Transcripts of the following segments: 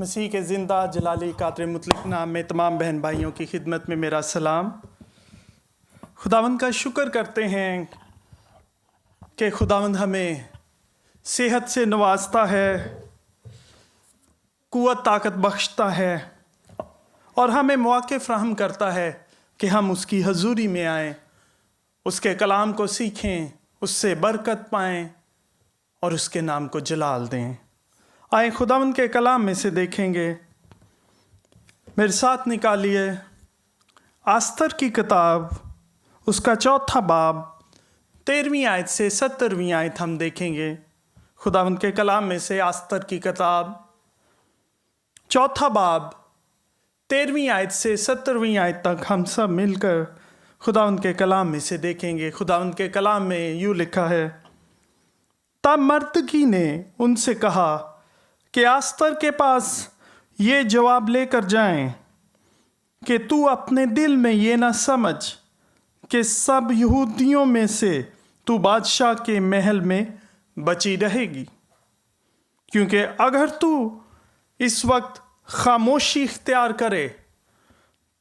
मसीह के ज़िंदा जलाली कातर मुतलक नाम में तमाम बहन भाइयों की खिदमत में मेरा सलाम। खुदावंद का शुक्र करते हैं कि खुदावंद हमें सेहत से नवाजता है, कुव्वत ताकत बख्शता है और हमें मौके फ़राहम करता है कि हम उसकी हजूरी में आएँ, उसके कलाम को सीखें, उससे बरकत पाएँ और उसके नाम को जलाल दें। आए खुदावंद के कलाम में से देखेंगे। मेरे साथ निकालिए आस्तर की किताब, उसका 4 बाब 13वीं आयत से 70वीं आयत हम देखेंगे। खुदावंद के कलाम में से आस्तर की किताब 4 बाब 13वीं आयत से 70वीं आयत तक हम सब मिलकर खुदावंद के कलाम में से देखेंगे। खुदावंद के कलाम में यूँ लिखा है, तब मर्दकी ने उनसे कहा कि आस्तर के पास ये जवाब लेकर जाएं कि तू अपने दिल में ये ना समझ कि सब यहूदियों में से तू बादशाह के महल में बची रहेगी, क्योंकि अगर तू इस वक्त खामोशी इख्तियार करे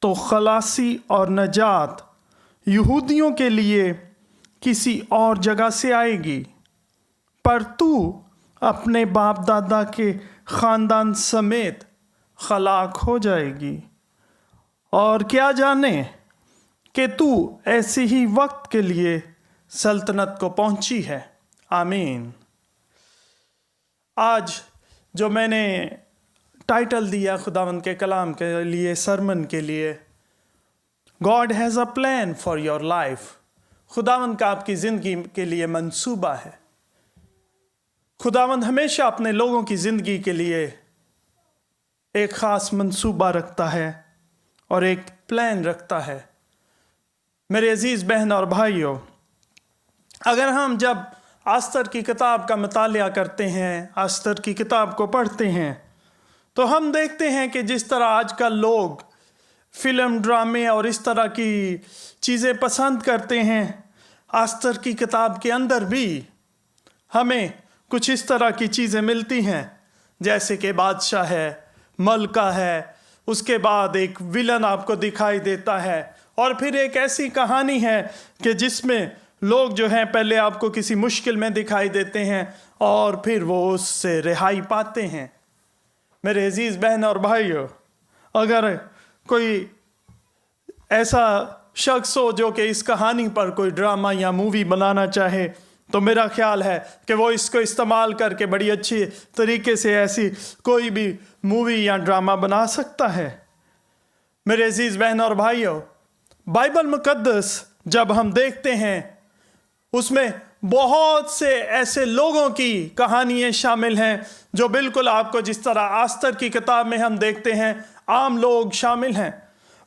तो खलासी और नजात यहूदियों के लिए किसी और जगह से आएगी, पर तू अपने बाप दादा के ख़ानदान समेत खलाक हो जाएगी। और क्या जाने कि तू ऐसे ही वक्त के लिए सल्तनत को पहुंची है। आमीन। आज जो मैंने टाइटल दिया खुदावंद के कलाम के लिए, सरमन के लिए, God has a plan for your life. खुदावंद का आपकी ज़िंदगी के लिए मंसूबा है। खुदावंद हमेशा अपने लोगों की ज़िंदगी के लिए एक ख़ास मंसूबा रखता है और एक प्लान रखता है। मेरे अजीज़ बहन और भाइयों, अगर हम जब आस्तर की किताब का मुतालिया करते हैं, आस्तर की किताब को पढ़ते हैं, तो हम देखते हैं कि जिस तरह आजकल लोग फ़िल्म, ड्रामे और इस तरह की चीज़ें पसंद करते हैं, आस्तर की किताब के अंदर भी हमें कुछ इस तरह की चीज़ें मिलती हैं, जैसे कि बादशाह है, मलका है, उसके बाद एक विलन आपको दिखाई देता है, और फिर एक ऐसी कहानी है कि जिसमें लोग जो हैं पहले आपको किसी मुश्किल में दिखाई देते हैं और फिर वो उससे रिहाई पाते हैं। मेरे अजीज़ बहन और भाइयों, अगर कोई ऐसा शख्स हो जो कि इस कहानी पर कोई ड्रामा या मूवी बनाना चाहे, तो मेरा ख्याल है कि वो इसको इस्तेमाल करके बड़ी अच्छी तरीके से ऐसी कोई भी मूवी या ड्रामा बना सकता है। मेरे अजीज़ बहन और भाइयों, बाइबल मुकद्दस जब हम देखते हैं, उसमें बहुत से ऐसे लोगों की कहानियाँ शामिल हैं जो बिल्कुल आपको जिस तरह आस्तर की किताब में हम देखते हैं, आम लोग शामिल हैं।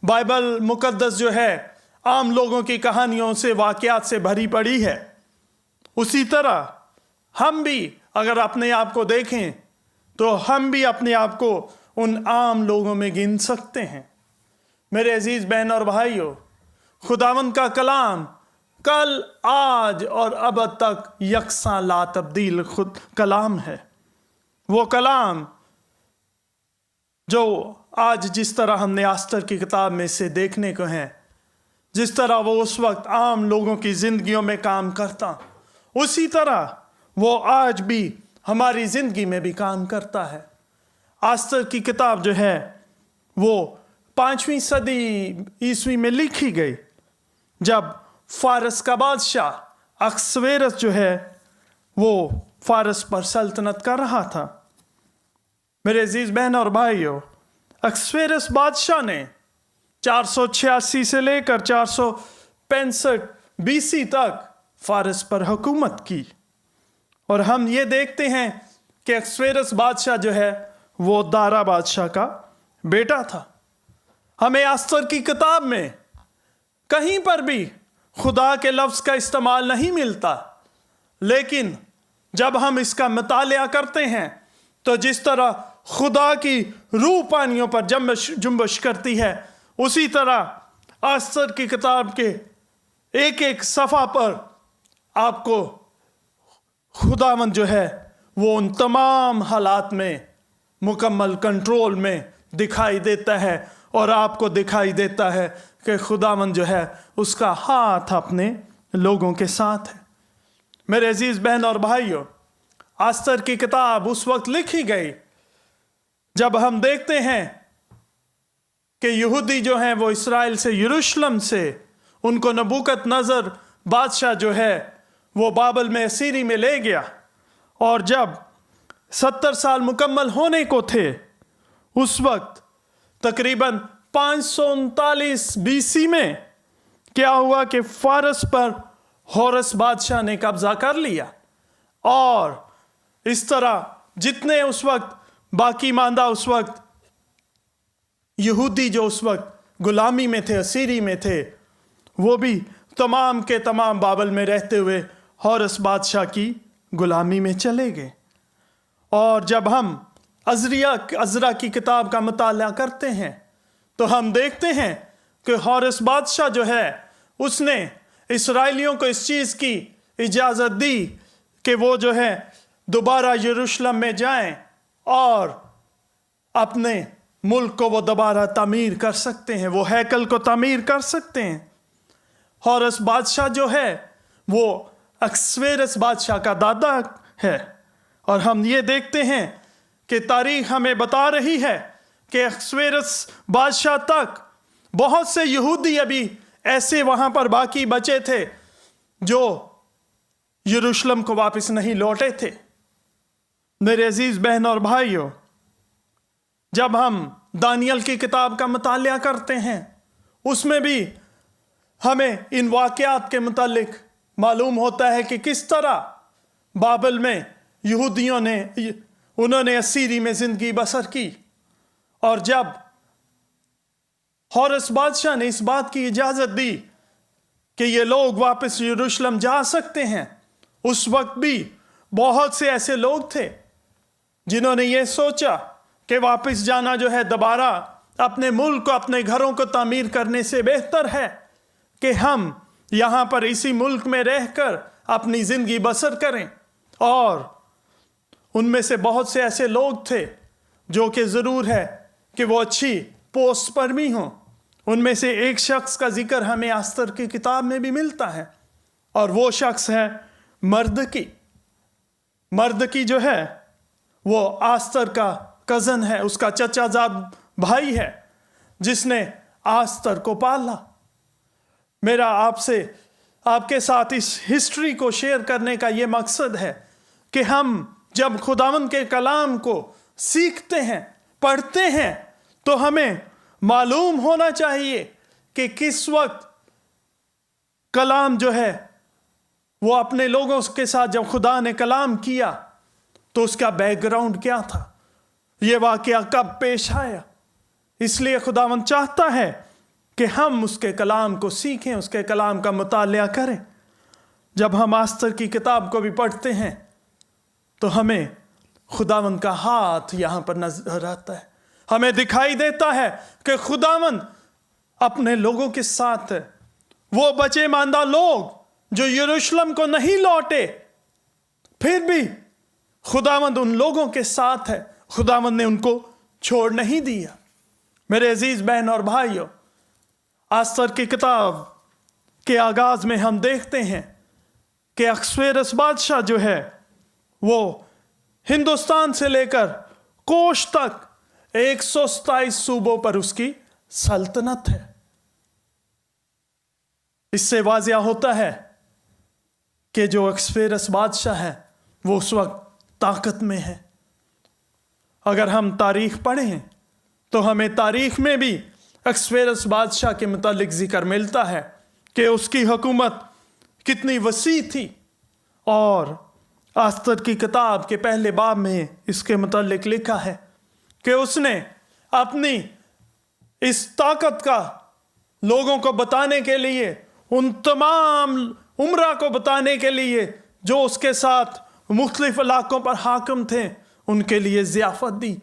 बाइबल मुकद्दस जो है आम लोगों की कहानियों से, वाक़यात से भरी पड़ी है। उसी तरह हम भी अगर अपने आप को देखें तो हम भी अपने आप को उन आम लोगों में गिन सकते हैं। मेरे अजीज़ बहन और भाइयों, खुदावंद का कलाम कल, आज और अब तक यकसा ला तब्दील खुद कलाम है। वो कलाम जो आज जिस तरह हमने आस्तर की किताब में से देखने को है, जिस तरह वो उस वक्त आम लोगों की ज़िंदगियों में काम करता, उसी तरह वो आज भी हमारी ज़िंदगी में भी काम करता है। आस्तर की किताब जो है वो 5वीं सदी ईस्वी में लिखी गई, जब फ़ारस का बादशाह अक्सवेरस जो है वो फ़ारस पर सल्तनत कर रहा था। मेरे अजीज़ बहन और भाइयों, अक्सवेरस बादशाह ने 486 से लेकर 465 BC तक फ़ारस पर हुकूमत की। और हम ये देखते हैं कि अक्सवेरस बादशाह जो है वो दारा बादशाह का बेटा था। हमें आस्तर की किताब में कहीं पर भी खुदा के लफ्ज़ का इस्तेमाल नहीं मिलता, लेकिन जब हम इसका मुतालिया करते हैं तो जिस तरह खुदा की रूह पानियों पर जुम्बश करती है, उसी तरह आस्तर की किताब के एक एक सफ़ा पर आपको खुदावंद जो है वो उन तमाम हालात में मुकम्मल कंट्रोल में दिखाई देता है और आपको दिखाई देता है कि खुदावंद जो है उसका हाथ अपने लोगों के साथ है। मेरे अजीज बहन और भाइयों, आस्तर की किताब उस वक्त लिखी गई जब हम देखते हैं कि यहूदी जो हैं वो इसराइल से, यरूशलेम से, उनको नबूकदनेस्सर बादशाह जो है वो बाबल में, असीरी में ले गया। और जब 70 साल मुकम्मल होने को थे, उस वक्त तकरीबन 539 BC में क्या हुआ कि फारस पर होरस बादशाह ने कब्जा कर लिया। और इस तरह जितने उस वक्त बाकी मांदा, उस वक्त यहूदी जो उस वक्त गुलामी में थे, असीरी में थे, वो भी तमाम के तमाम बाबल में रहते हुए होरस बादशाह की गुलामी में चले गए। और जब हम अज़रा की किताब का मुताला करते हैं तो हम देखते हैं कि होरस बादशाह जो है उसने इसराइलियों को इस चीज़ की इजाज़त दी कि वो जो है दोबारा यरूशलेम में जाएं और अपने मुल्क को वो दोबारा तामीर कर सकते हैं, वो हैकल को तामीर कर सकते हैं। होरस बादशाह जो है वो अहसवेरोस बादशाह का दादा है। और हम ये देखते हैं कि तारीख हमें बता रही है कि अहसवेरोस बादशाह तक बहुत से यहूदी अभी ऐसे वहाँ पर बाकी बचे थे जो यरूशलेम को वापस नहीं लौटे थे। मेरे अजीज बहन और भाइयों, जब हम दानियल की किताब का मुताला करते हैं उसमें भी हमें इन वाक़यात के मुतालिक मालूम होता है कि किस तरह बाबल में यहूदियों ने, उन्होंने असीरी में ज़िंदगी बसर की। और जब होरस बादशाह ने इस बात की इजाज़त दी कि ये लोग वापस यरूशलेम जा सकते हैं, उस वक्त भी बहुत से ऐसे लोग थे जिन्होंने ये सोचा कि वापस जाना जो है दोबारा अपने मुल्क को, अपने घरों को तामीर करने से बेहतर है कि हम यहाँ पर इसी मुल्क में रहकर अपनी ज़िंदगी बसर करें। और उनमें से बहुत से ऐसे लोग थे जो कि ज़रूर है कि वो अच्छी पोस्ट पर भी हों। उनमें से एक शख्स का जिक्र हमें आस्तर की किताब में भी मिलता है और वो शख्स है मर्दकी। मर्दकी जो है वो आस्तर का कज़न है, उसका चचाजाद भाई है जिसने आस्तर को पाला। मेरा आपके साथ इस हिस्ट्री को शेयर करने का ये मकसद है कि हम जब खुदावंद के कलाम को सीखते हैं, पढ़ते हैं, तो हमें मालूम होना चाहिए कि किस वक्त कलाम जो है वो अपने लोगों के साथ जब खुदा ने कलाम किया तो उसका बैकग्राउंड क्या था, ये वाक़या कब पेश आया। इसलिए खुदावंद चाहता है कि हम उसके कलाम को सीखें, उसके कलाम का मुताला करें। जब हम आस्तर की किताब को भी पढ़ते हैं तो हमें खुदावंद का हाथ यहाँ पर नजर आता है। हमें दिखाई देता है कि खुदावंद अपने लोगों के साथ है। वो बचे मांदा लोग जो यरूशलेम को नहीं लौटे, फिर भी खुदावंद उन लोगों के साथ है। खुदावंद ने उनको छोड़ नहीं दिया। मेरे अजीज बहन और भाइयों, आस्तर की किताब के आगाज में हम देखते हैं कि अहसवेरोस बादशाह जो है वो हिंदुस्तान से लेकर कोश तक 127 सूबों पर उसकी सल्तनत है। इससे वाज़िया होता है कि जो अहसवेरोस बादशाह है वो उस वक्त ताकत में है। अगर हम तारीख पढ़ें तो हमें तारीख में भी अहसवेरोस बादशाह के मुतालिक जिक्र मिलता है कि उसकी हुकूमत कितनी वसी थी। और आस्तर की किताब के पहले बाब में इसके मुतालिक लिखा है कि उसने अपनी इस ताकत का लोगों को बताने के लिए, उन तमाम उमरा को बताने के लिए जो उसके साथ मुख्तलिफ इलाकों पर हाकिम थे, उनके लिए ज़ियाफ़त दी।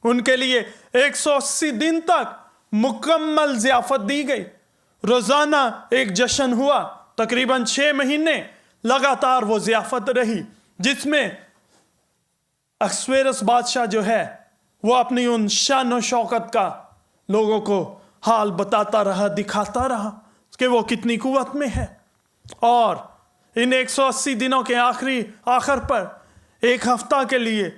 उनके लिए 180 दिन तक मुकम्मल ज़ियाफ़त दी गई। रोज़ाना एक जश्न हुआ, तकरीबन 6 महीने लगातार वो ज़ियाफ़त रही, जिसमें अहसवेरोस बादशाह जो है वो अपनी उन शान और शौकत का लोगों को हाल बताता रहा, दिखाता रहा कि वो कितनी कुवत में है। और इन 180 दिनों के आखिर पर एक हफ्ता के लिए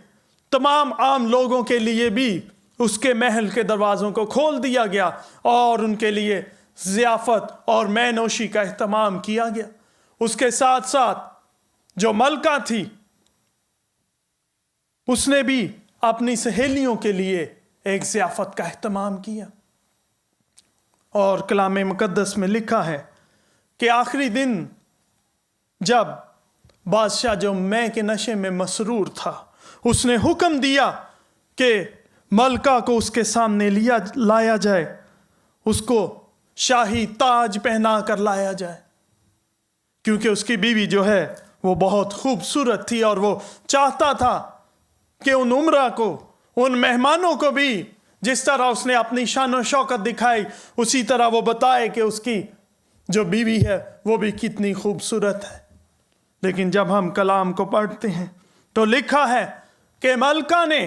तमाम आम लोगों के लिए भी उसके महल के दरवाज़ों को खोल दिया गया और उनके लिए ज़ियाफ़त और मैनोशी का एहतमाम किया गया। उसके साथ साथ जो मलका थी उसने भी अपनी सहेलियों के लिए एक ज़ियाफ़त का एहतमाम किया। और कलाम मुक़द्दस में लिखा है कि आखिरी दिन जब बादशाह जो मैं के नशे में मसरूर था, उसने हुक्म दिया कि मलका को उसके सामने लाया जाए, उसको शाही ताज पहना कर लाया जाए, क्योंकि उसकी बीवी जो है वो बहुत खूबसूरत थी और वो चाहता था कि उन उमरा को, उन मेहमानों को भी जिस तरह उसने अपनी शान और शौकत दिखाई उसी तरह वो बताए कि उसकी जो बीवी है वो भी कितनी खूबसूरत है। लेकिन जब हम कलाम को पढ़ते हैं तो लिखा है कि मलका ने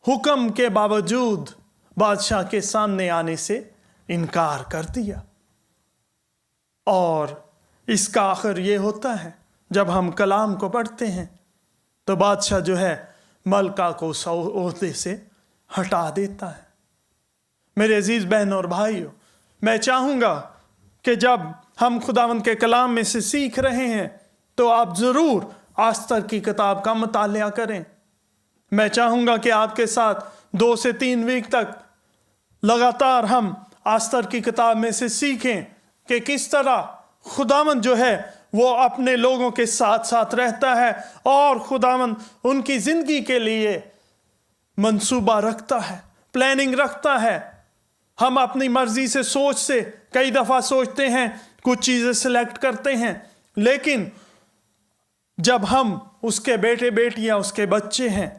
हुक्म के बावजूद बादशाह के सामने आने से इनकार कर दिया। और इसका आखिर ये होता है, जब हम कलाम को पढ़ते हैं तो बादशाह जो है मलका को उस ओहदे से हटा देता है। मेरे अजीज बहनों और भाइयों, मैं चाहूँगा कि जब हम खुदावंद के कलाम में से सीख रहे हैं तो आप ज़रूर आस्तर की किताब का मुतालिया करें। मैं चाहूँगा कि आपके साथ 2 से 3 वीक तक लगातार हम आस्तर की किताब में से सीखें कि किस तरह खुदावंद जो है वो अपने लोगों के साथ साथ रहता है और खुदावंद उनकी ज़िंदगी के लिए मंसूबा रखता है, प्लानिंग रखता है। हम अपनी मर्जी से, सोच से कई दफ़ा सोचते हैं, कुछ चीज़ें सिलेक्ट करते हैं, लेकिन जब हम उसके बेटे बेटियां, उसके बच्चे हैं,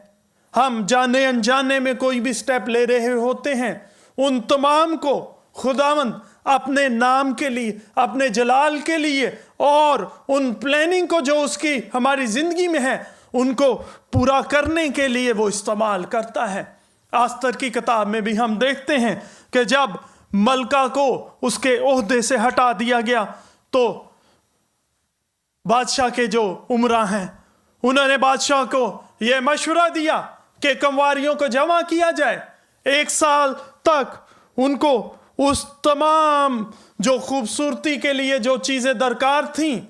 हम जाने अनजाने में कोई भी स्टेप ले रहे होते हैं, उन तमाम को खुदावंद अपने नाम के लिए, अपने जलाल के लिए और उन प्लानिंग को जो उसकी हमारी ज़िंदगी में है उनको पूरा करने के लिए वो इस्तेमाल करता है। आस्तर की किताब में भी हम देखते हैं कि जब मलका को उसके ओहदे से हटा दिया गया तो बादशाह के जो उमरा हैं उन्होंने बादशाह को यह मशवरा दिया कि कंवारियों को जमा किया जाए, 1 साल तक उनको उस तमाम जो खूबसूरती के लिए जो चीज़ें दरकार थीं,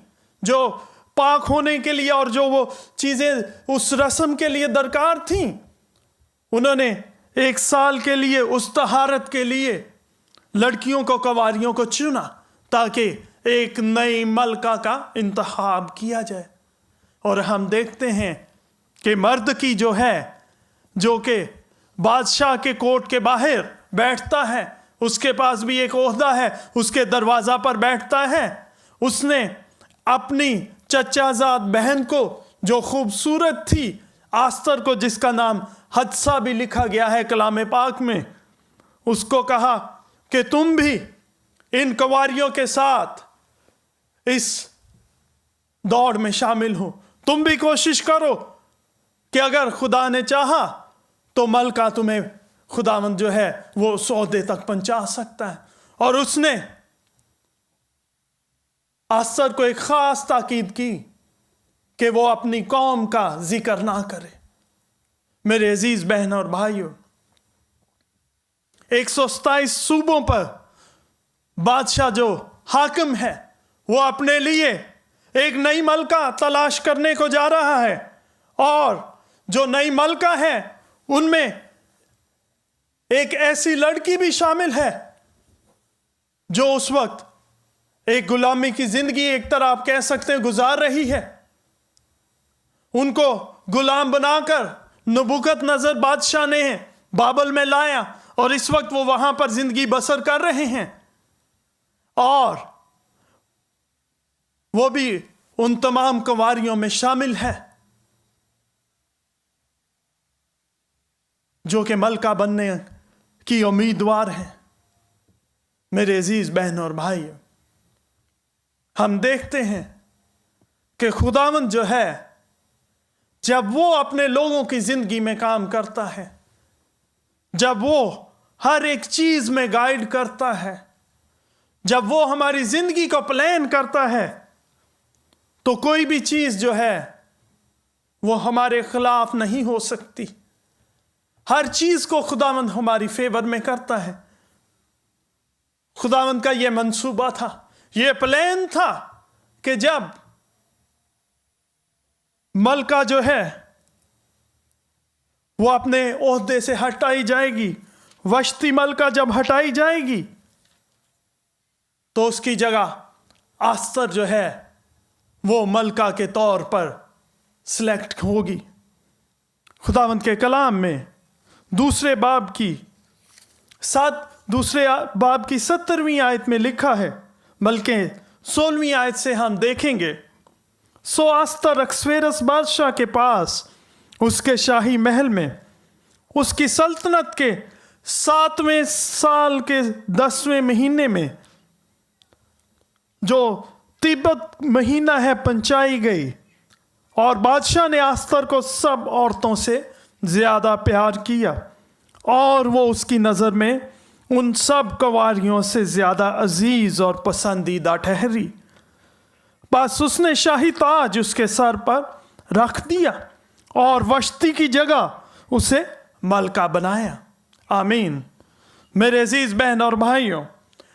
जो पाक होने के लिए और जो वो चीज़ें उस रस्म के लिए दरकार थीं, उन्होंने 1 साल के लिए उस तहारत के लिए लड़कियों को, कंवारियों को चुना ताकि एक नई मलका का इंतखाब किया जाए। और हम देखते हैं कि मर्द की जो है, जो कि बादशाह के कोर्ट के बाहर बैठता है, उसके पास भी एक ओहदा है, उसके दरवाज़ा पर बैठता है, उसने अपनी चचाजाद बहन को जो खूबसूरत थी, आस्तर को, जिसका नाम हदसा भी लिखा गया है कलाम पाक में, उसको कहा कि तुम भी इन कंवारियों के साथ इस दौड़ में शामिल हो, तुम भी कोशिश करो कि अगर खुदा ने चाहा तो मलका तुम्हें खुदावंद जो है वो सौदे तक पहुंचा सकता है। और उसने आस्तर को एक खास ताकीद की कि वो अपनी कौम का जिक्र ना करे। मेरे अजीज बहन और भाइयों, 127 सूबों पर बादशाह जो हाकिम है वो अपने लिए एक नई मलका तलाश करने को जा रहा है, और जो नई मलका है उनमें एक ऐसी लड़की भी शामिल है जो उस वक्त एक गुलामी की जिंदगी एक तरह आप कह सकते हैं गुजार रही है। उनको गुलाम बनाकर नबूकदनेस्सर बादशाह ने बाबल में लाया और इस वक्त वो वहां पर जिंदगी बसर कर रहे हैं, और वो भी उन तमाम कंवारियों में शामिल है जो कि मलका बनने की उम्मीदवार हैं। मेरे अजीज बहन और भाइयों, हम देखते हैं कि खुदावंद जो है जब वो अपने लोगों की जिंदगी में काम करता है جب وہ ہر ایک چیز میں گائیڈ کرتا ہے، جب وہ ہماری زندگی کو پلان کرتا ہے، تو کوئی بھی چیز جو ہے وہ ہمارے خلاف نہیں ہو سکتی۔ ہر چیز کو خداوند ہماری فیور میں کرتا ہے۔ خداوند کا یہ منصوبہ تھا، یہ پلان تھا کہ جب ملکہ جو ہے وہ اپنے عہدے سے ہٹائی جائے گی، وشتی ملکہ جب ہٹائی جائے گی تو اس کی جگہ آستر جو ہے وہ ملکہ کے طور پر سلیکٹ ہوگی۔ خداوند کے کلام میں دوسرے باب کی 17ویں آیت میں لکھا ہے، بلکہ 16ویں آیت سے ہم دیکھیں گے، سو آستر اکسویرس بادشاہ کے پاس اس کے شاہی محل میں اس کی سلطنت کے 7ویں سال کے 10ویں مہینے میں، جو تیبت مہینہ ہے، پہنچائی گئی، اور بادشاہ نے آستر کو سب عورتوں سے زیادہ پیار کیا، اور وہ اس کی نظر میں ان سب کنواریوں سے زیادہ عزیز اور پسندیدہ ٹھہری۔ بس اس نے شاہی تاج اس کے سر پر رکھ دیا اور وشتی کی جگہ اسے ملکہ بنایا۔ آمین۔ میرے عزیز بہن اور بھائیوں،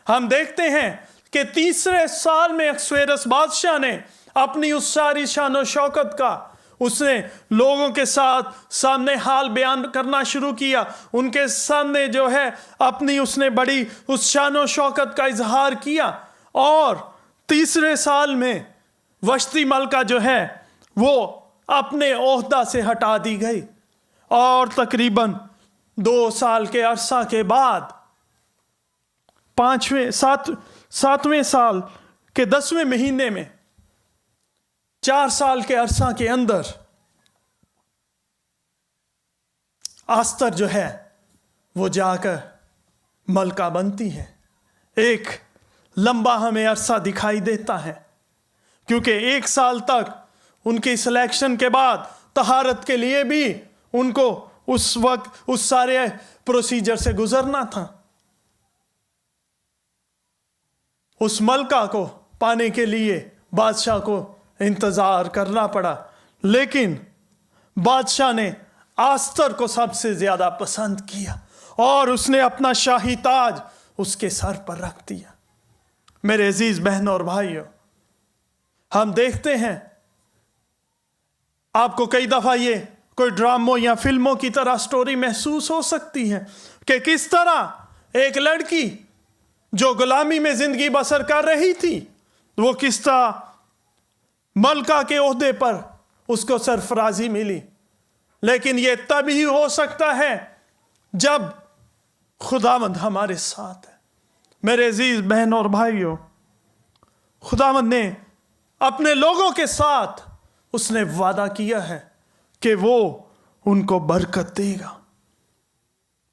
ہم دیکھتے ہیں کہ 3 سال میں اکسویرس بادشاہ نے اپنی اس ساری شان و شوکت کا، اس نے لوگوں کے سامنے حال بیان کرنا شروع کیا، ان کے سامنے جو ہے اپنی اس نے بڑی اس شان و شوکت کا اظہار کیا، اور 3 سال میں وشتی ملکہ جو ہے وہ اپنے عہدہ سے ہٹا دی گئی، اور تقریباً 2 سال کے عرصہ کے بعد 7ویں سال کے 10ویں مہینے میں 4 سال کے عرصہ کے اندر آستر جو ہے وہ جا کر ملکہ بنتی ہے۔ ایک لمبا ہمیں عرصہ دکھائی دیتا ہے، کیونکہ 1 سال تک ان کی سلیکشن کے بعد طہارت کے لیے بھی ان کو اس وقت اس سارے پروسیجر سے گزرنا تھا۔ اس ملکہ کو پانے کے لیے بادشاہ کو انتظار کرنا پڑا، لیکن بادشاہ نے آستر کو سب سے زیادہ پسند کیا، اور اس نے اپنا شاہی تاج اس کے سر پر رکھ دیا۔ میرے عزیز بہنوں اور بھائیوں، ہم دیکھتے ہیں، آپ کو کئی دفعہ یہ کوئی ڈراموں یا فلموں کی طرح سٹوری محسوس ہو سکتی ہے کہ کس طرح ایک لڑکی جو غلامی میں زندگی بسر کر رہی تھی، وہ کس طرح ملکہ کے عہدے پر اس کو سرفرازی ملی۔ لیکن یہ تب ہی ہو سکتا ہے جب خداوند ہمارے ساتھ ہے۔ میرے عزیز بہنوں اور بھائیوں، خداوند نے اپنے لوگوں کے ساتھ اس نے وعدہ کیا ہے کہ وہ ان کو برکت دے گا۔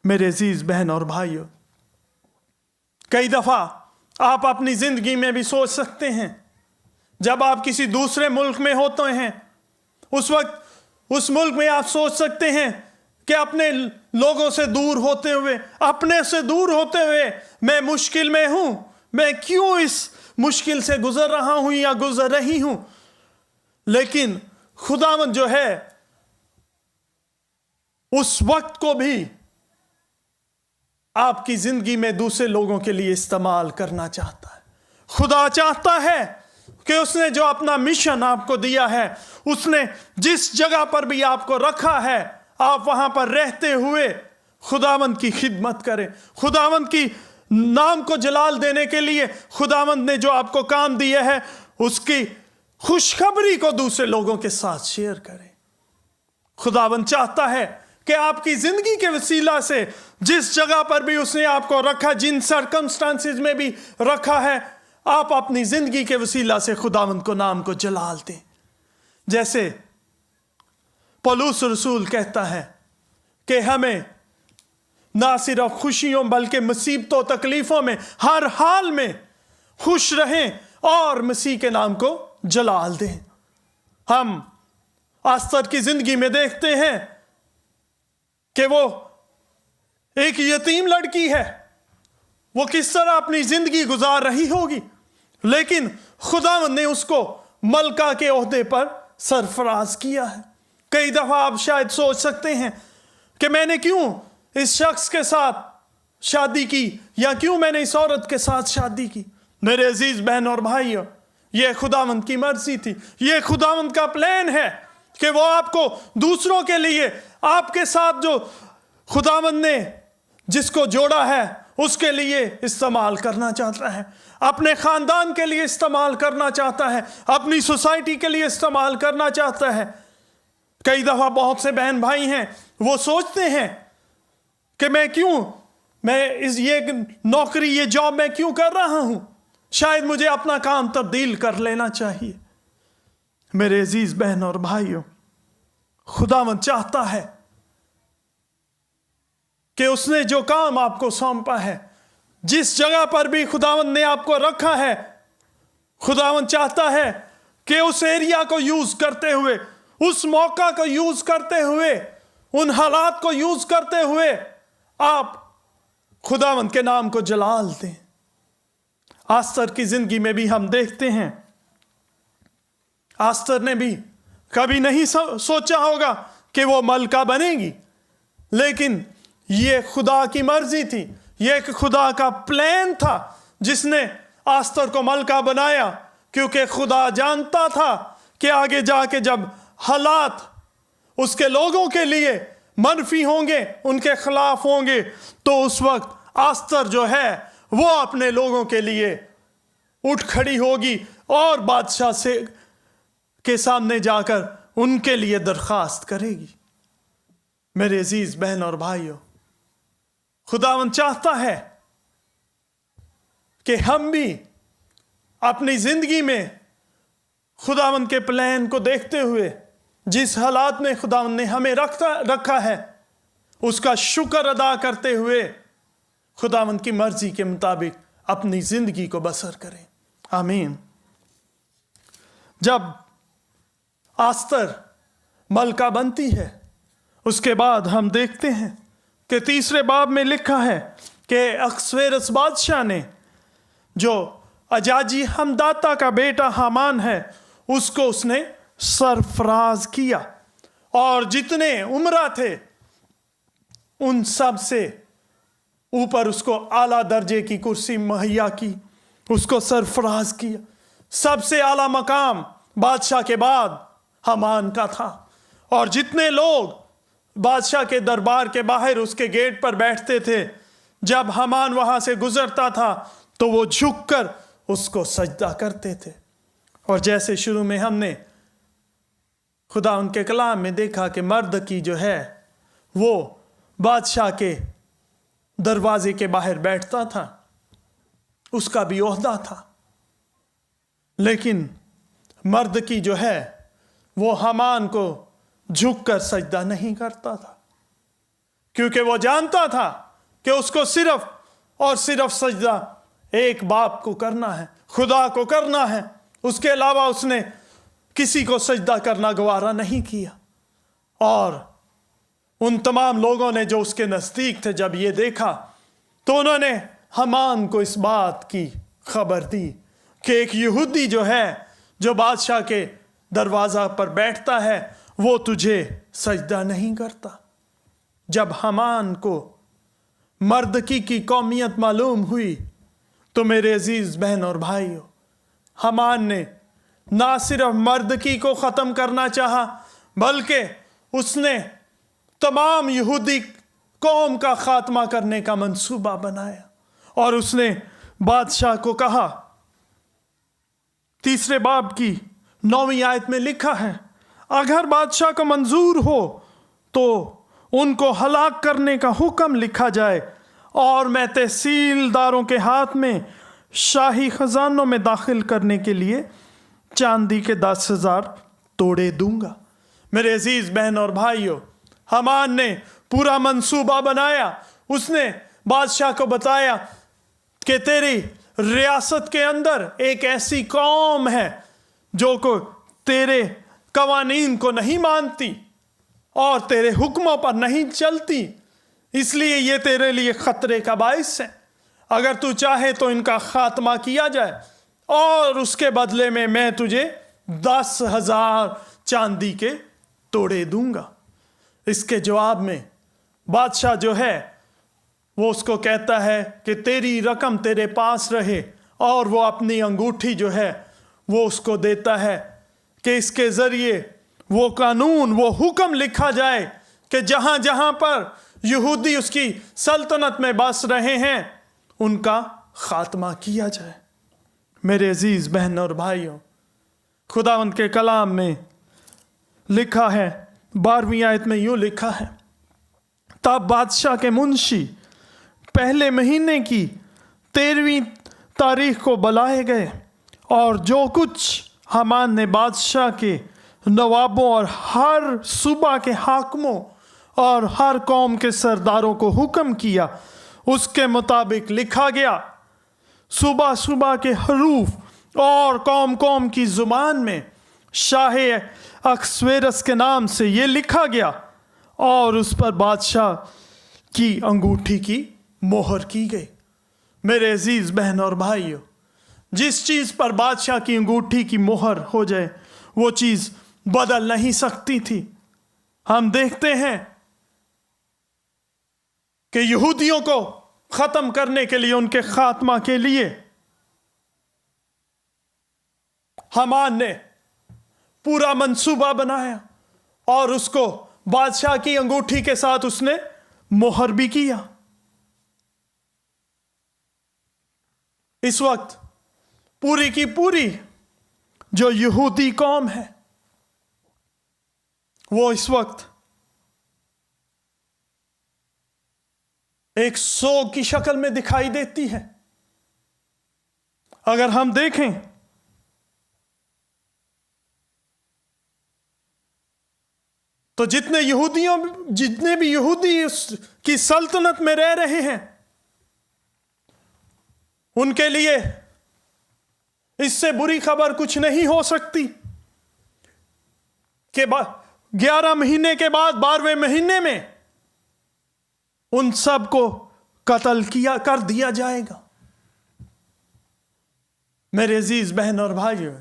میرے عزیز بہن اور بھائیوں، کئی دفعہ آپ اپنی زندگی میں بھی سوچ سکتے ہیں، جب آپ کسی دوسرے ملک میں ہوتے ہیں، اس وقت اس ملک میں آپ سوچ سکتے ہیں کہ اپنے لوگوں سے دور ہوتے ہوئے، اپنے سے دور ہوتے ہوئے میں مشکل میں ہوں، میں کیوں اس مشکل سے گزر رہا ہوں یا گزر رہی ہوں۔ لیکن خداوند جو ہے اس وقت کو بھی آپ کی زندگی میں دوسرے لوگوں کے لیے استعمال کرنا چاہتا ہے۔ خدا چاہتا ہے کہ اس نے جو اپنا مشن آپ کو دیا ہے، اس نے جس جگہ پر بھی آپ کو رکھا ہے، آپ وہاں پر رہتے ہوئے خداوند کی خدمت کریں، خداوند کی نام کو جلال دینے کے لیے خداوند نے جو آپ کو کام دیا ہے، اس کی خوشخبری کو دوسرے لوگوں کے ساتھ شیئر کریں۔ خداوند چاہتا ہے کہ آپ کی زندگی کے وسیلہ سے جس جگہ پر بھی اس نے آپ کو رکھا، جن سرکمسٹانسز میں بھی رکھا ہے، آپ اپنی زندگی کے وسیلہ سے خداوند کو نام کو جلال دیں۔ جیسے پولس رسول کہتا ہے کہ ہمیں نہ صرف خوشیوں بلکہ مصیبتوں تکلیفوں میں ہر حال میں خوش رہیں اور مسیح کے نام کو جلال دیں۔ ہم آستر کی زندگی میں دیکھتے ہیں کہ وہ ایک یتیم لڑکی ہے، وہ کس طرح اپنی زندگی گزار رہی ہوگی، لیکن خداوند نے اس کو ملکہ کے عہدے پر سرفراز کیا ہے۔ کئی دفعہ آپ شاید سوچ سکتے ہیں کہ میں نے کیوں اس شخص کے ساتھ شادی کی، یا کیوں میں نے اس عورت کے ساتھ شادی کی۔ میرے عزیز بہن اور بھائیو، یہ خداوند کی مرضی تھی، یہ خداوند کا پلان ہے کہ وہ آپ کو دوسروں کے لیے، آپ کے ساتھ جو خداوند نے جس کو جوڑا ہے اس کے لیے استعمال کرنا چاہتا ہے، اپنے خاندان کے لیے استعمال کرنا چاہتا ہے، اپنی سوسائٹی کے لیے استعمال کرنا چاہتا ہے۔ کئی دفعہ بہت سے بہن بھائی ہیں، وہ سوچتے ہیں کہ میں یہ نوکری، یہ جاب میں کیوں کر رہا ہوں، شاید مجھے اپنا کام تبدیل کر لینا چاہیے۔ میرے عزیز بہن اور بھائیوں، خداوند چاہتا ہے کہ اس نے جو کام آپ کو سونپا ہے، جس جگہ پر بھی خداوند نے آپ کو رکھا ہے، خداوند چاہتا ہے کہ اس ایریا کو یوز کرتے ہوئے، اس موقع کو یوز کرتے ہوئے، ان حالات کو یوز کرتے ہوئے آپ خداوند کے نام کو جلال دیں۔ آستر کی زندگی میں بھی ہم دیکھتے ہیں، آستر نے بھی کبھی نہیں سوچا ہوگا کہ وہ ملکہ بنے گی، لیکن یہ خدا کی مرضی تھی، یہ ایک خدا کا پلان تھا جس نے آستر کو ملکہ بنایا، کیونکہ خدا جانتا تھا کہ آگے جا کے جب حالات اس کے لوگوں کے لیے منفی ہوں گے، ان کے خلاف ہوں گے، تو اس وقت آستر جو ہے وہ اپنے لوگوں کے لیے اٹھ کھڑی ہوگی اور بادشاہ کے سامنے جا کر ان کے لیے درخواست کرے گی۔ میرے عزیز بہن اور بھائیوں، خداوند چاہتا ہے کہ ہم بھی اپنی زندگی میں خداوند کے پلان کو دیکھتے ہوئے، جس حالات میں خداوند نے ہمیں رکھا ہے، اس کا شکر ادا کرتے ہوئے خداوند کی مرضی کے مطابق اپنی زندگی کو بسر کریں۔ آمین۔ جب آستر ملکہ بنتی ہے، اس کے بعد ہم دیکھتے ہیں کہ تیسرے باب میں لکھا ہے کہ اخشویروس بادشاہ نے، جو اجاجی حمداتا کا بیٹا حامان ہے، اس کو اس نے سرفراز کیا، اور جتنے عمرہ تھے ان سب سے اوپر اس کو اعلیٰ درجے کی کرسی مہیا کی، اس کو سرفراز کیا۔ سب سے اعلیٰ مقام بادشاہ کے بعد حامان کا تھا، اور جتنے لوگ بادشاہ کے دربار کے باہر اس کے گیٹ پر بیٹھتے تھے، جب حامان وہاں سے گزرتا تھا تو وہ جھک کر اس کو سجدہ کرتے تھے۔ اور جیسے شروع میں ہم نے خدا ان کے کلام میں دیکھا کہ مرد کی جو ہے وہ بادشاہ کے دروازے کے باہر بیٹھتا تھا، اس کا بھی عہدہ تھا، لیکن مرد کی جو ہے وہ حامان کو جھک کر سجدہ نہیں کرتا تھا، کیونکہ وہ جانتا تھا کہ اس کو صرف اور صرف سجدہ ایک باپ کو کرنا ہے، خدا کو کرنا ہے، اس کے علاوہ اس نے کسی کو سجدہ کرنا گوارا نہیں کیا۔ اور ان تمام لوگوں نے جو اس کے نزدیک تھے، جب یہ دیکھا تو انہوں نے حامان کو اس بات کی خبر دی کہ ایک یہودی جو ہے، جو بادشاہ کے دروازہ پر بیٹھتا ہے، وہ تجھے سجدہ نہیں کرتا۔ جب حامان کو مردکی کی قومیت معلوم ہوئی تو میرے عزیز بہن اور بھائیوں، حامان نے نہ صرف مردکی کو ختم کرنا چاہا، بلکہ اس نے تمام یہودی قوم کا خاتمہ کرنے کا منصوبہ بنایا، اور اس نے بادشاہ کو کہا، تیسرے باب کی 9ویں آیت میں لکھا ہے، اگر بادشاہ کو منظور ہو تو ان کو ہلاک کرنے کا حکم لکھا جائے، اور میں تحصیلداروں کے ہاتھ میں شاہی خزانوں میں داخل کرنے کے لیے چاندی کے 10,000 توڑے دوں گا۔ میرے عزیز بہن اور بھائیوں، حامان نے پورا منصوبہ بنایا۔ اس نے بادشاہ کو بتایا کہ تیری ریاست کے اندر ایک ایسی قوم ہے جو کو تیرے قوانین کو نہیں مانتی اور تیرے حکموں پر نہیں چلتی، اس لیے یہ تیرے لیے خطرے کا باعث ہے. اگر تو چاہے تو ان کا خاتمہ کیا جائے اور اس کے بدلے میں تجھے 10,000 چاندی کے توڑے دوں گا. اس کے جواب میں بادشاہ جو ہے وہ اس کو کہتا ہے کہ تیری رقم تیرے پاس رہے، اور وہ اپنی انگوٹھی جو ہے وہ اس کو دیتا ہے کہ اس کے ذریعے وہ قانون، وہ حکم لکھا جائے کہ جہاں جہاں پر یہودی اس کی سلطنت میں بس رہے ہیں ان کا خاتمہ کیا جائے. میرے عزیز بہن اور بھائیوں، خداوند کے کلام میں لکھا ہے 12ویں آیت میں یوں لکھا ہے، تب بادشاہ کے منشی پہلے مہینے کی 13ویں تاریخ کو بلائے گئے، اور جو کچھ حامان نے بادشاہ کے نوابوں اور ہر صوبہ کے حاکموں اور ہر قوم کے سرداروں کو حکم کیا اس کے مطابق لکھا گیا. صوبہ صوبہ کے حروف اور قوم قوم کی زبان میں شاہ اکسویرس کے نام سے یہ لکھا گیا، اور اس پر بادشاہ کی انگوٹھی کی مہر کی گئی. میرے عزیز بہن اور بھائیوں، جس چیز پر بادشاہ کی انگوٹھی کی مہر ہو جائے وہ چیز بدل نہیں سکتی تھی. ہم دیکھتے ہیں کہ یہودیوں کو ختم کرنے کے لیے، ان کے خاتمہ کے لیے حامان نے پورا منصوبہ بنایا، اور اس کو بادشاہ کی انگوٹھی کے ساتھ اس نے مہر بھی کیا. اس وقت پوری کی پوری جو یہودی قوم ہے وہ اس وقت ایک سوگ کی شکل میں دکھائی دیتی ہے. اگر ہم دیکھیں تو جتنے بھی یہودی اس کی سلطنت میں رہ رہے ہیں ان کے لیے اس سے بری خبر کچھ نہیں ہو سکتی کہ 11 مہینے کے بعد 12ویں مہینے میں ان سب کو قتل کر دیا جائے گا. میرے عزیز بہن اور بھائیوں،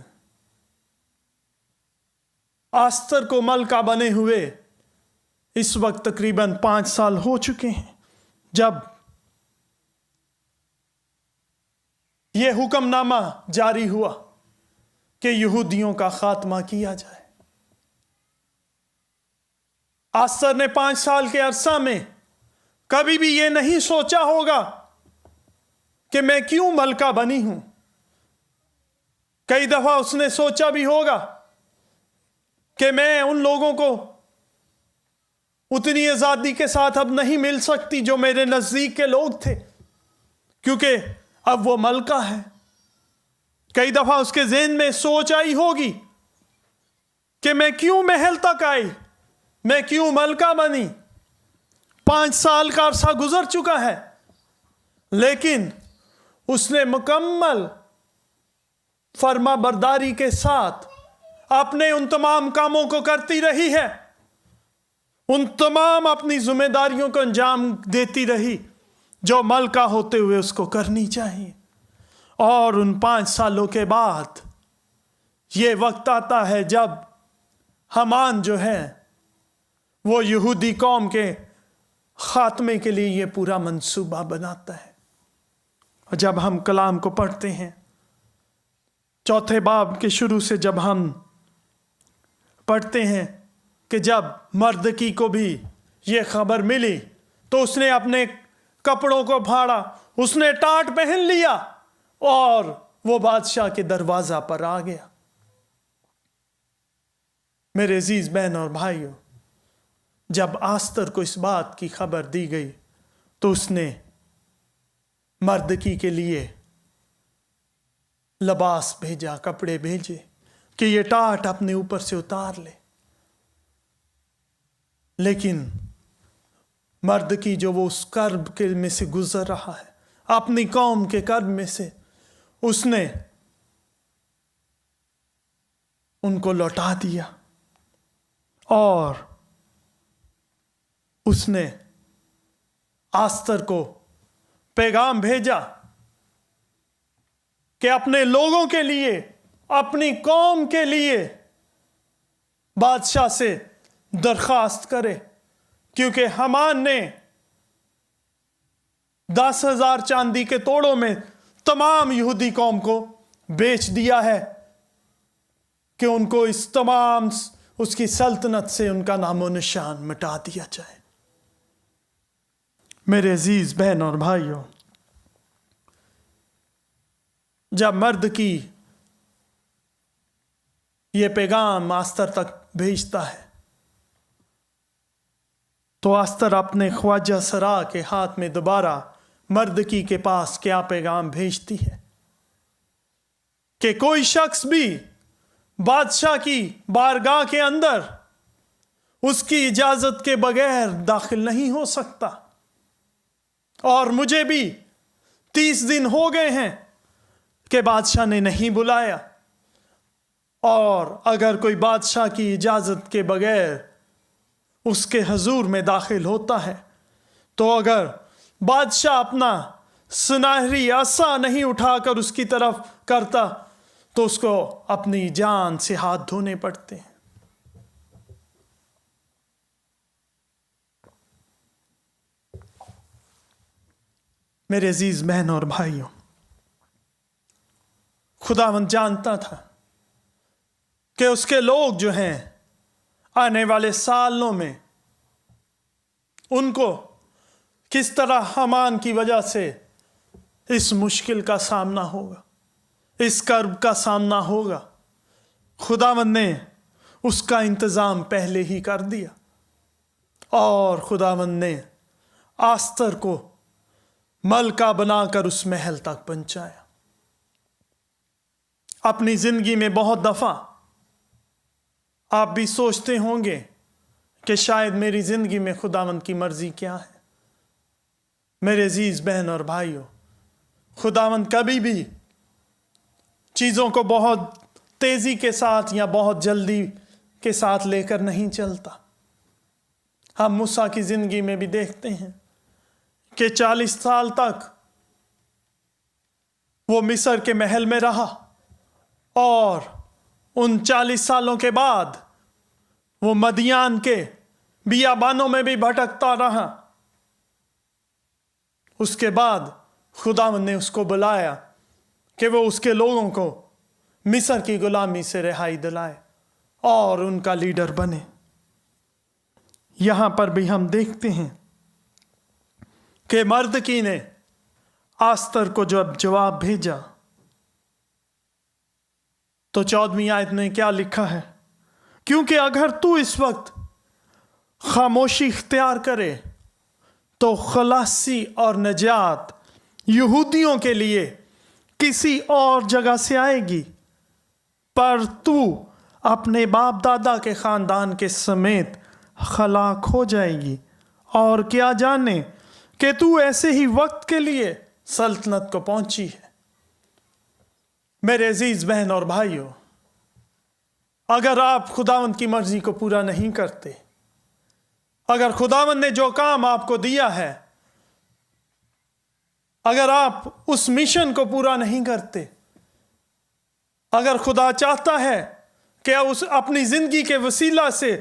آستر کو ملکہ بنے ہوئے اس وقت تقریباً 5 سال ہو چکے ہیں جب یہ حکم نامہ جاری ہوا کہ یہودیوں کا خاتمہ کیا جائے. آستر نے 5 سال کے عرصہ میں کبھی بھی یہ نہیں سوچا ہوگا کہ میں کیوں ملکہ بنی ہوں. کئی دفعہ اس نے سوچا بھی ہوگا کہ میں ان لوگوں کو اتنی آزادی کے ساتھ اب نہیں مل سکتی جو میرے نزدیک کے لوگ تھے، کیونکہ اب وہ ملکہ ہے. کئی دفعہ اس کے ذہن میں سوچ آئی ہوگی کہ میں کیوں محل تک آئی، میں کیوں ملکہ بنی. 5 سال کا عرصہ گزر چکا ہے، لیکن اس نے مکمل فرما برداری کے ساتھ اپنے ان تمام کاموں کو کرتی رہی ہے، ان تمام اپنی ذمہ داریوں کو انجام دیتی رہی جو ملکہ ہوتے ہوئے اس کو کرنی چاہیے. اور ان 5 سالوں کے بعد یہ وقت آتا ہے جب حامان جو ہے وہ یہودی قوم کے خاتمے کے لیے یہ پورا منصوبہ بناتا ہے. اور جب ہم کلام کو پڑھتے ہیں 4 باب کے شروع سے جب ہم پڑھتے ہیں کہ جب مردکی کو بھی یہ خبر ملی تو اس نے اپنے کپڑوں کو پھاڑا، اس نے ٹاٹ پہن لیا اور وہ بادشاہ کے دروازہ پر آ گیا. میرے عزیز بہن اور بھائیوں، جب آستر کو اس بات کی خبر دی گئی تو اس نے مردکی کے لیے لباس بھیجا، کپڑے بھیجے کہ یہ ٹاٹ اپنے اوپر سے اتار لے. لیکن مردکی جو وہ اس کرب کے میں سے گزر رہا ہے، اپنی قوم کے کرب میں سے، اس نے ان کو لوٹا دیا اور اس نے आस्तर को पैगाम भेजा कि अपने लोगों के लिए, अपनी कौम के लिए बादशाह से दरखास्त करे, क्योंकि हामान ने 10,000 चांदी के तोड़ों में तमाम यहूदी कौम को बेच दिया है कि उनको इस तमाम उसकी सल्तनत से उनका नामो निशान मिटा दिया जाए। मेरे अजीज बहन और भाइयों, जब मर्द की ये पैगाम आस्तर तक भेजता है तो आस्तर अपने ख्वाजा सरा के हाथ में दोबारा मर्द की के पास क्या पैगाम भेजती है कि कोई शख्स भी बादशाह की बारगाह के अंदर उसकी इजाजत के बगैर दाखिल नहीं हो सकता। और मुझे भी 30 दिन हो गए हैं कि बादशाह ने नहीं बुलाया, और अगर कोई बादशाह की इजाजत के बगैर उसके हजूर में दाखिल होता है तो अगर बादशाह अपना सुनहरी असा नहीं उठाकर उसकी तरफ करता तो उसको अपनी जान से हाथ धोने पड़ते हैं। मेरे अजीज बहन और भाइयों, खुदावंद जानता था कि उसके लोग जो हैं आने वाले सालों में उनको किस तरह हामान की वजह से इस मुश्किल का सामना होगा, इस कर्ब का सामना होगा। खुदावंद ने उसका इंतज़ाम पहले ही कर दिया और खुदावंद ने आस्तर को मलका बनाकर उस महल तक पहुंचाया। अपनी जिंदगी में बहुत दफा आप भी सोचते होंगे कि शायद मेरी जिंदगी में खुदावंद की मर्जी क्या है। मेरे अजीज बहन और भाइयों, खुदावंद कभी भी चीज़ों को बहुत तेज़ी के साथ या बहुत जल्दी के साथ लेकर नहीं चलता। हम मूसा की ज़िंदगी में भी देखते हैं कि 40 साल तक वो मिस्र के महल में रहा और उन 40 सालों के बाद वो मदियान के बियाबानों में भी भटकता रहा। उसके बाद खुदावंद ने उसको बुलाया कि वो उसके लोगों को मिस्र की गुलामी से रिहाई दिलाए और उनका लीडर बने। यहाँ पर भी हम देखते हैं कि मर्दकी ने आस्तर को जब जवाब भेजा तो 14वीं आयत में क्या लिखा है, क्योंकि अगर तू इस वक्त खामोशी इख्तियार करे तो खलासी और नजात यहूदियों के लिए किसी और जगह से आएगी, पर तू अपने बाप दादा के ख़ानदान के समेत हलाक हो जाएगी। और क्या जाने कि तू ऐसे ही वक्त के लिए सल्तनत को पहुंची है। मेरे अजीज बहन और भाइयों, अगर आप खुदावंद की मर्जी को पूरा नहीं करते, अगर खुदावंद ने जो काम आपको दिया है, अगर आप उस मिशन को पूरा नहीं करते, अगर खुदा चाहता है कि उस अपनी जिंदगी के वसीला से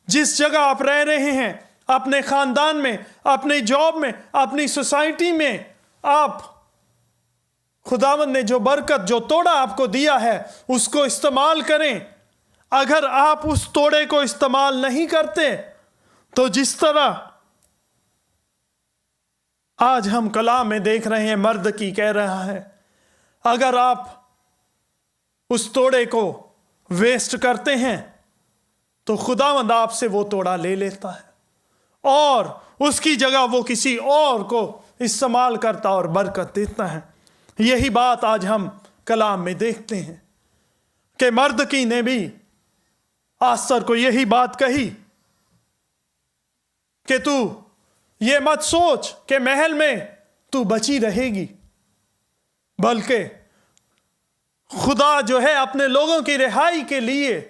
जिस जगह आप रह रहे हैं, अपने खानदान में, अपने जॉब में, अपनी सोसाइटी में, आप खुदावंद ने जो बरकत, जो तोड़ा आपको दिया है उसको इस्तेमाल करें। अगर आप उस तोड़े को इस्तेमाल नहीं करते तो जिस तरह आज हम कलाम में देख रहे हैं, मर्द की कह रहा है, अगर आप उस तोड़े को वेस्ट करते हैं तो खुदावंद आपसे वो तोड़ा ले लेता है और उसकी जगह वो किसी और को इस्तेमाल करता और बरकत देता है। यही बात आज हम कलाम में देखते हैं कि मर्दकी ने भी आस्तर को यही बात कही कि तू ये मत सोच कि महल में तू बची रहेगी, बल्कि खुदा जो है अपने लोगों की रिहाई के लिए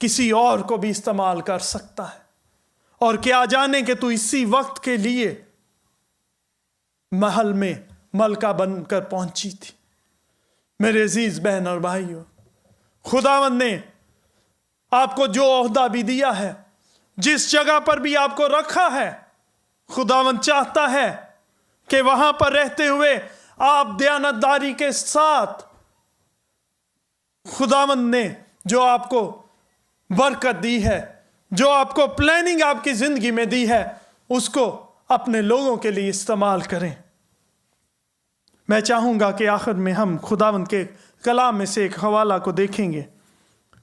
किसी और को भी इस्तेमाल कर सकता है और क्या जाने कि तू इसी वक्त के लिए महल में मलका बनकर पहुंची थी। मेरे अजीज बहन और भाइयों, खुदावंद ने आपको जो ओहदा भी दिया है, जिस जगह पर भी आपको रखा है, खुदावंद चाहता है कि वहां पर रहते हुए आप दयानतदारी के साथ खुदावंद ने जो आपको बरकत दी है, जो आपको प्लानिंग आपकी जिंदगी में दी है, उसको अपने लोगों के लिए इस्तेमाल करें। मैं चाहूंगा कि आखिर में हम खुदावंद के कलाम में से एक हवाला को देखेंगे।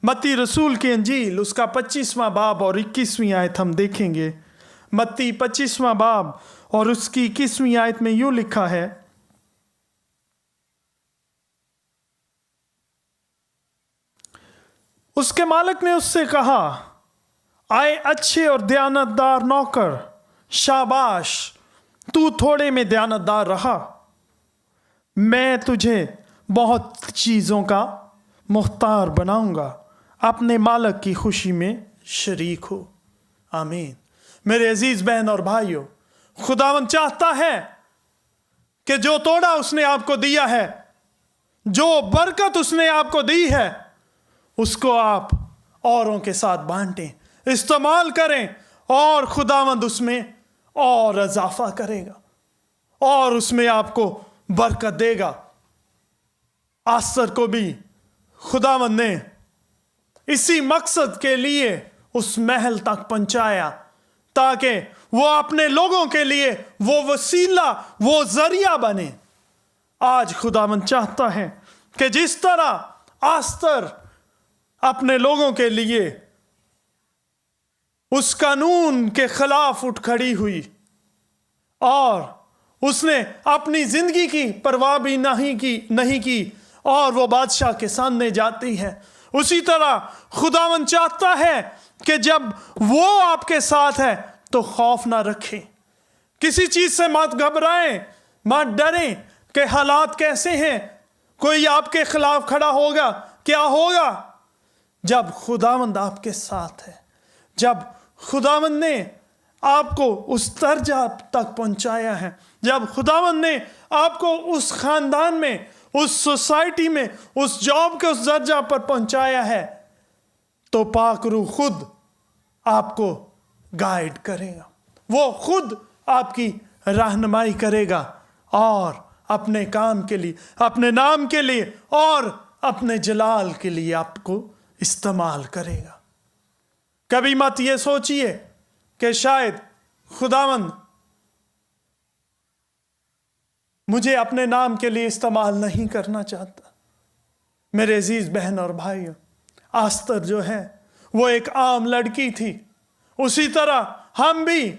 मत्ती रसूल की अंजील उसका 25वां बाब और 21वीं आयत हम देखेंगे। मत्ती 25वां बाब और उसकी 21वीं आयत में यूं लिखा है, उसके मालिक ने उससे कहा, आए अच्छे और दयानतदार नौकर, शाबाश, तू थोड़े में दयानतदार रहा, मैं तुझे बहुत चीज़ों का मुख्तार बनाऊंगा, अपने मालिक की खुशी में शरीक हो। आमीन। मेरे अजीज बहन और भाइयों, खुदावंद चाहता है कि जो तोड़ा उसने आपको दिया है, जो बरकत उसने आपको दी है, उसको आप औरों के साथ बांटें, इस्तेमाल करें, और खुदावंद उसमें और इजाफा करेगा और उसमें आपको बरकत देगा। आस्तर को भी खुदावंद ने इसी मकसद के लिए उस महल तक पहुंचाया, ताकि वो अपने लोगों के लिए वो वसीला, वो जरिया बने। आज खुदावंद चाहता है कि जिस तरह आस्तर अपने लोगों के लिए उस कानून के खिलाफ उठ खड़ी हुई और उसने अपनी जिंदगी की परवाह भी नहीं की और वो बादशाह के सामने जाती है, उसी तरह खुदावंद चाहता है कि जब वो आपके साथ है तो खौफ ना रखें, किसी चीज से मत घबराएं, मत डरें कि हालात कैसे हैं, कोई आपके खिलाफ खड़ा होगा, क्या होगा। जब खुदावंद आपके साथ है, जब खुदावंद ने आपको उस दर्जा तक पहुंचाया है, जब खुदावंद ने आपको उस खानदान में, उस सोसाइटी में, उस जॉब के उस दर्जा पर पहुंचाया है, तो पाक रूह खुद आपको गाइड करेगा, वो खुद आपकी रहनुमाई करेगा और अपने काम के लिए, अपने नाम के लिए और अपने जलाल के लिए आपको इस्तेमाल करेगा। कभी मत ये सोचिए कि शायद खुदावंद मुझे अपने नाम के लिए इस्तेमाल नहीं करना चाहता। मेरे अजीज बहन और भाइयों, आस्तर जो है वो एक आम लड़की थी, उसी तरह हम भी,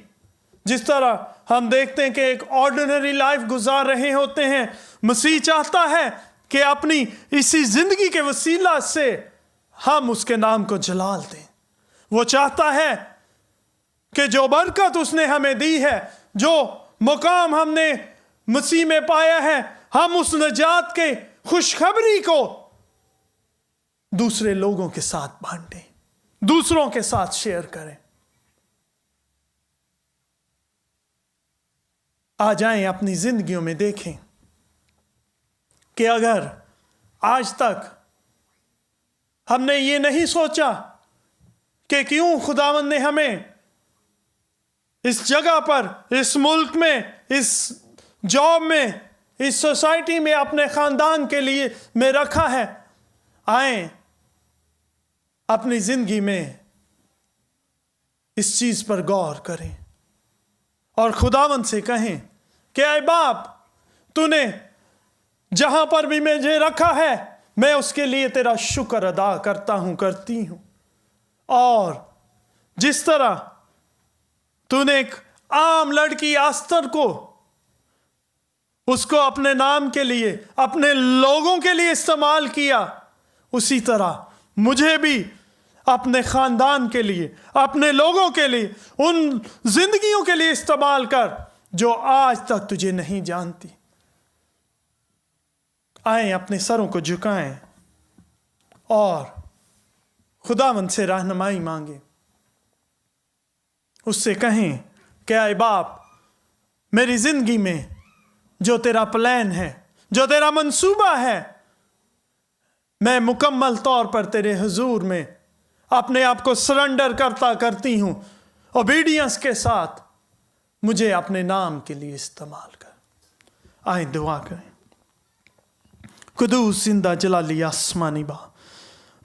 जिस तरह हम देखते हैं कि एक ऑर्डिनरी लाइफ गुजार रहे होते हैं, मसीह चाहता है कि अपनी इसी जिंदगी के वसीला से हम उसके नाम को जलाल दें। वो चाहता है कि जो बरकत उसने हमें दी है, जो मुकाम हमने मसीह में पाया है, हम उस नजात के खुशखबरी को दूसरे लोगों के साथ बांटें, दूसरों के साथ शेयर करें। आ जाएं अपनी जिंदगियों में देखें कि अगर आज तक हमने ये नहीं सोचा कि क्यों खुदावंद ने हमें इस जगह पर, इस मुल्क में, इस जॉब में, इस सोसाइटी में, अपने खानदान के लिए में रखा है, आए अपनी जिंदगी में इस चीज पर गौर करें और खुदावंद से कहें कि ऐ बाप, तूने जहां पर भी मुझे रखा है, मैं उसके लिए तेरा शुक्र अदा करता हूं, करती हूं। और जिस तरह तूने एक आम लड़की आस्तर को, उसको अपने नाम के लिए, अपने लोगों के लिए इस्तेमाल किया, उसी तरह मुझे भी अपने खानदान के लिए, अपने लोगों के लिए, उन जिंदगियों के लिए इस्तेमाल कर जो आज तक तुझे नहीं जानती। आए अपने सरों को झुकाएं और खुदावंद से रहनुमाई मांगे उससे कहें कि आए बाप, मेरी जिंदगी में जो तेरा प्लान है, जो तेरा मंसूबा है, मैं मुकम्मल तौर पर तेरे हुजूर में अपने आप को सरेंडर करती हूँ। ओबीडियंस के साथ मुझे अपने नाम के लिए इस्तेमाल कर। आए दुआ करें। कुदूस जिंदा जलाली आसमानी बा,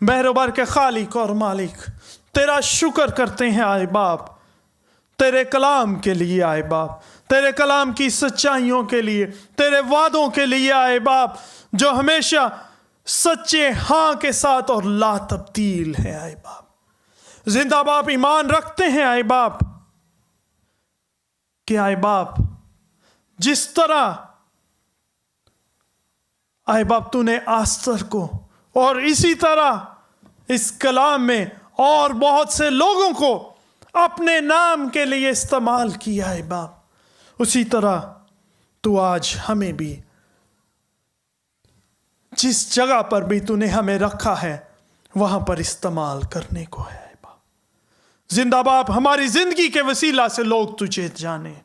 बहरोबर के खालिक और मालिक, तेरा शुक्र करते हैं आए बाप, तेरे कलाम के लिए आए बाप, तेरे कलाम की सच्चाइयों के लिए, तेरे वादों के लिए आए बाप, जो हमेशा सच्चे हाँ के साथ और ला तब्दील है आए बाप। जिंदा बाप, ईमान रखते हैं आए बाप कि आए बाप, जिस तरह आए बाप तूने आस्तर को और इसी तरह इस कलाम में और बहुत से लोगों को अपने नाम के लिए इस्तेमाल किया है बाप, उसी तरह तू आज हमें भी जिस जगह पर भी तूने हमें रखा है वहां पर इस्तेमाल करने को है बाप। जिंदा बाप, हमारी जिंदगी के वसीला से लोग तुझे जाने,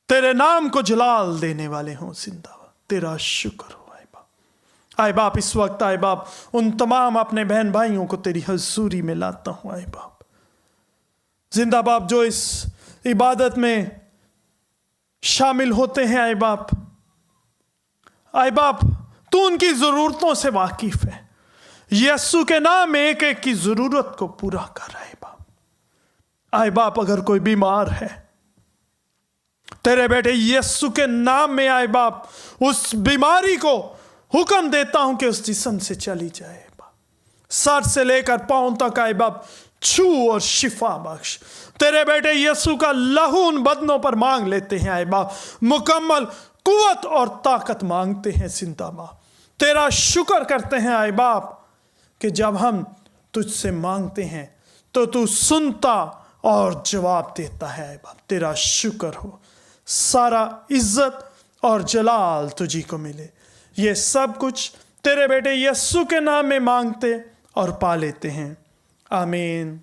तेरे नाम को जलाल देने वाले हों। जिंदा बाप, तेरा शुक्र हो आए बाप। आए बाप, इस वक्त आए बाप उन तमाम अपने बहन भाइयों को तेरी हजूरी में लाता हूं आए बाप। जिंदा बाप, जो इस इबादत में शामिल होते हैं आए बाप तू उनकी जरूरतों से वाकिफ है। यीशु के नाम में एक एक की जरूरत को पूरा कर आए बाप। आए बाप, अगर कोई बीमार है, तेरे बेटे यीशु के नाम में आए बाप उस बीमारी को हुक्म देता हूं कि उस जिस्म से चली जाए बाप। सर से लेकर पांव तक आए बाप छू और शिफा बख्श। तेरे बेटे यीशु का लहू उन बदनों पर मांग लेते हैं आए बाप, मुकम्मल कुवत और ताकत मांगते हैं। जिंदा बाप, तेरा शुक्र करते हैं आए बाप कि जब हम तुझसे मांगते हैं तो तू सुनता और जवाब देता है आए बाप। तेरा शुक्र हो। सारा इज्जत और जलाल तुझी को मिले। ये सब कुछ तेरे बेटे यीशु के नाम में मांगते और पा लेते हैं। आमीन।